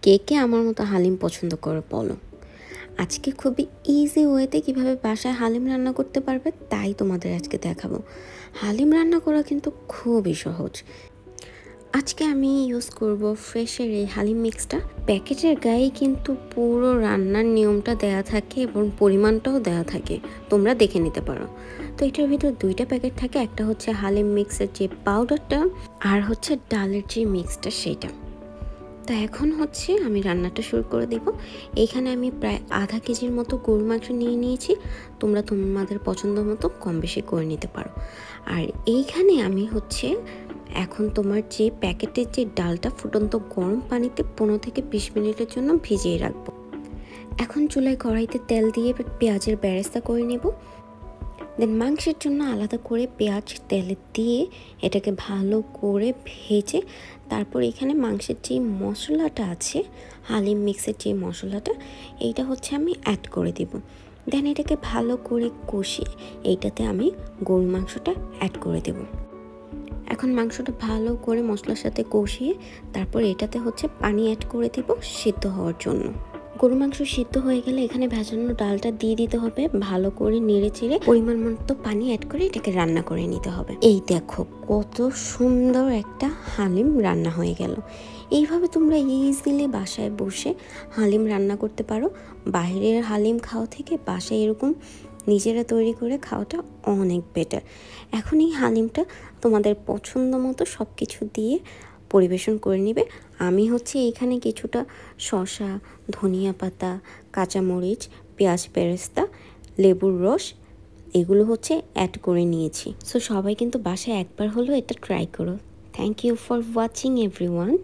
কে কে আমার মতো হালিম পছন্দ করে বলো। আজকে খুবই ইজি ওয়েতে কিভাবে বাসায় হালিম রান্না করতে পারবে তাই তোমাদের আজকে দেখাবো। হালিম রান্না করা কিন্তু খুবই সহজ। আজকে আমি ইউজ করব ফ্রেশের এই হালিম মিক্সটা। প্যাকেটের গায়ে কিন্তু পুরো রান্নার নিয়মটা দেয়া থাকে এবং পরিমাণটাও দেয়া থাকে, তোমরা দেখে নিতে পারো। তো এটার ভিতর দুইটা প্যাকেট থাকে, একটা হচ্ছে হালিম মিক্সের যে পাউডারটা আর হচ্ছে ডালের যে মিক্সটা সেটা। তো এখন হচ্ছে আমি রান্নাটা শুরু করে দেব। এইখানে আমি প্রায় আধা কেজির মতো গরুর মাংস নিয়ে নিয়েছি। তোমরা তোমাদের পছন্দ মতো কম বেশি করে নিতে পারো। আর এইখানে আমি হচ্ছে এখন তোমার যে প্যাকেটের যে ডালটা ফুটন্ত গরম পানিতে 15 থেকে 20 মিনিটের জন্য ভিজিয়ে রাখবো। এখন চুলায় কড়াইতে তেল দিয়ে পেঁয়াজের বেরেস্তা করে নেব। দেন মাংসের জন্য আলাদা করে পেঁয়াজ তেলে দিয়ে এটাকে ভালো করে ভেজে তারপর এখানে মাংসের যে মশলাটা আছে, হালিম মিক্সের যে মশলাটা, এইটা হচ্ছে আমি অ্যাড করে দেব। দেন এটাকে ভালো করে কষিয়ে এইটাতে আমি গরুর মাংসটা অ্যাড করে দেব। এখন মাংসটা ভালো করে মশলার সাথে কষিয়ে তারপর এটাতে হচ্ছে পানি অ্যাড করে দেব সিদ্ধ হওয়ার জন্য। গরু মাংস সিদ্ধ হয়ে গেলে এখানে ভেজানো ডালটা দিয়ে দিতে হবে, ভালো করে নেড়ে চেড়ে পরিমাণ মতো পানি অ্যাড করে এটাকে রান্না করে নিতে হবে। এই দেখো কত সুন্দর একটা হালিম রান্না হয়ে গেল। এইভাবে তোমরা ইজিলি বাসায় বসে হালিম রান্না করতে পারো। বাইরের হালিম খাওয়া থেকে বাসায় এরকম নিজেরা তৈরি করে খাওয়াটা অনেক বেটার। এখন এই হালিমটা তোমাদের পছন্দ মতো সব কিছু দিয়ে পরিবেশন করে নেবে। আমি হচ্ছে এইখানে কিছুটা শসা, ধনিয়া পাতা, কাঁচামরিচ, পেঁয়াজ বেরেস্তা, লেবুর রস এগুলো হচ্ছে অ্যাড করে নিয়েছি। সো সবাই কিন্তু বাসায় একবার হলেও এটা ট্রাই করো। Thank you for watching everyone.